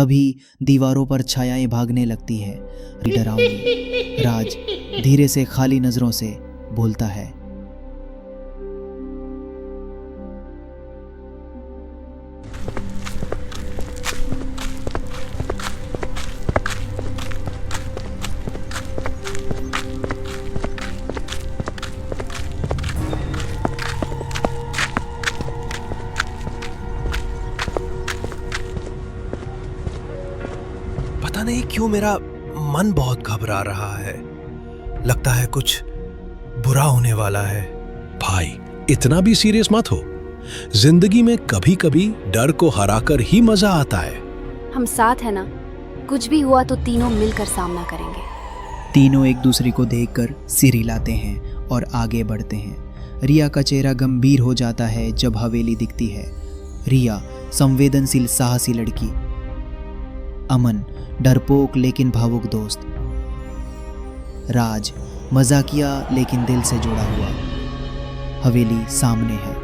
तभी दीवारों पर छायाएं भागने लगती है। डरावनी। राज धीरे से खाली नजरों से बोलता है, पता नहीं क्यों मेरा मन बहुत घबरा रहा है। लगता है कुछ बुरा होने वाला है। भाई, इतना भी सीरियस मत हो। जिंदगी में कभी कभी डर को हराकर ही मजा आता है। हम साथ है ना, कुछ भी हुआ तो तीनों मिलकर सामना करेंगे। तीनों एक दूसरे को देखकर सिर हिलाते हैं और आगे बढ़ते हैं। रिया का चेहरा गंभीर हो जाता है जब हवेली दिखती है। रिया संवेदनशील साहसी लड़की, अमन डरपोक लेकिन भावुक दोस्त, राज मजाकिया लेकिन दिल से जुड़ा हुआ। हवेली सामने है,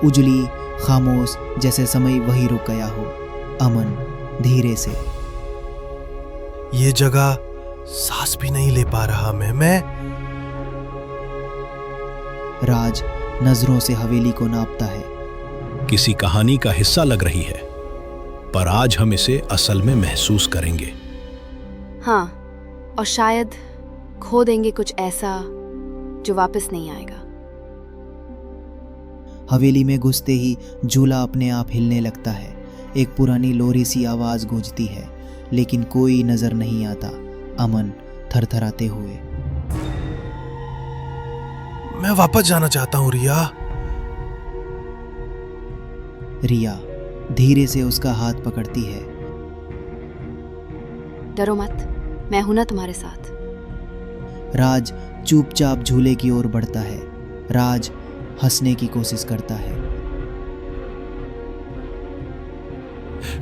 उजली खामोश जैसे समय वही रुक गया हो। अमन धीरे से, ये जगह सांस भी नहीं ले पा रहा मैं। राज नजरों से हवेली को नापता है। किसी कहानी का हिस्सा लग रही है, पर आज हम इसे असल में महसूस करेंगे। हाँ, और शायद खो देंगे कुछ ऐसा जो वापस नहीं आएगा। हवेली में घुसते ही झूला अपने आप हिलने लगता है। एक पुरानी लोरी सी आवाज गूंजती है, लेकिन कोई नजर नहीं आता। अमन थरथराते हुए, मैं वापस जाना चाहता हूँ रिया। रिया धीरे से उसका हाथ पकड़ती है। डरो मत, मैं हूं ना तुम्हारे साथ। राज चुपचाप झूले की ओर बढ़ता है। राज हंसने की कोशिश करता है।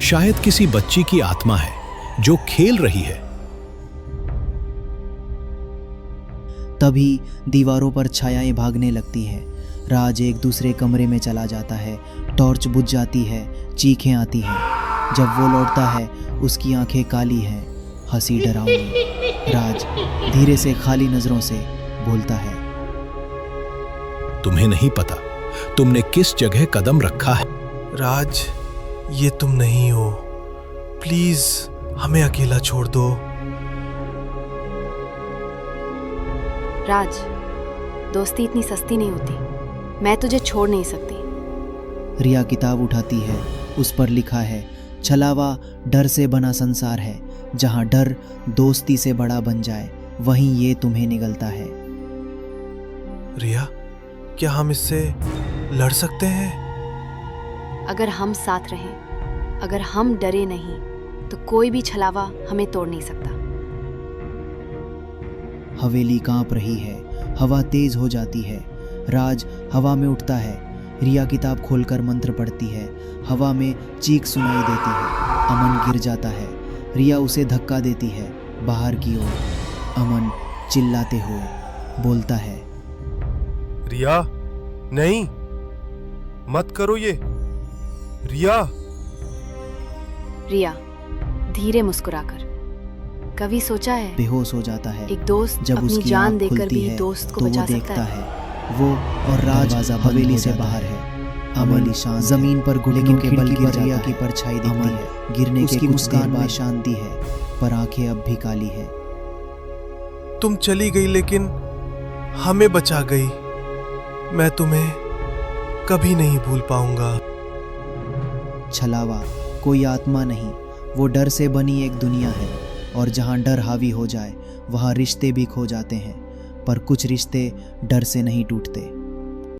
शायद किसी बच्ची की आत्मा है जो खेल रही है। तभी दीवारों पर छायाएं भागने लगती हैं। राज एक दूसरे कमरे में चला जाता है। टॉर्च बुझ जाती है, चीखें आती हैं। जब वो लौटता है, उसकी आंखें काली हैं, हंसी डरावनी। राज धीरे से खाली नजरों से बोलता है, तुम्हें नहीं पता तुमने किस जगह कदम रखा है। राज, ये तुम नहीं हो। प्लीज हमें अकेला छोड़ दो। राज, दोस्ती इतनी सस्ती नहीं होती। मैं तुझे छोड़ नहीं सकती। रिया किताब उठाती है। उस पर लिखा है, छलावा डर से बना संसार है, जहां डर दोस्ती से बड़ा बन जाए, वहीं ये तुम्हें निगलता है। रिया, क्या हम इससे लड़ सकते हैं? अगर हम साथ रहें, अगर हम डरे नहीं, तो कोई भी छलावा हमें तोड़ नहीं सकता। हवेली कांप रही है, हवा तेज हो जाती है। राज हवा में उठता है। रिया किताब खोलकर मंत्र पढ़ती है। हवा में चीख सुनाई देती है। अमन गिर जाता है। रिया उसे धक्का देती है बाहर की ओर। अमन चिल्लाते हुए बोलता है, रिया, नहीं, मत करो ये। रिया। रिया धीरे मुस्कुराकर, कभी सोचा है बेहोश हो जाता है। एक दोस्त जब अपनी उसकी जान आंख देकर खुलती भी है, दोस्त को तो बचा वो सकता देखता है। है वो और राज हवेली से बाहर है। अमन जमीन पर घुटनों के बल गिर रिया की परछाई दिखती है। गिरने के कुछ देर बाद शांति है, पर आंखें अब भी काली है। तुम चली गई लेकिन हमें बचा गई। मैं तुम्हें कभी नहीं भूल पाऊंगा। छलावा कोई आत्मा नहीं, वो डर से बनी एक दुनिया है, और जहां डर हावी हो जाए वहां रिश्ते भी खो जाते हैं। पर कुछ रिश्ते डर से नहीं टूटते।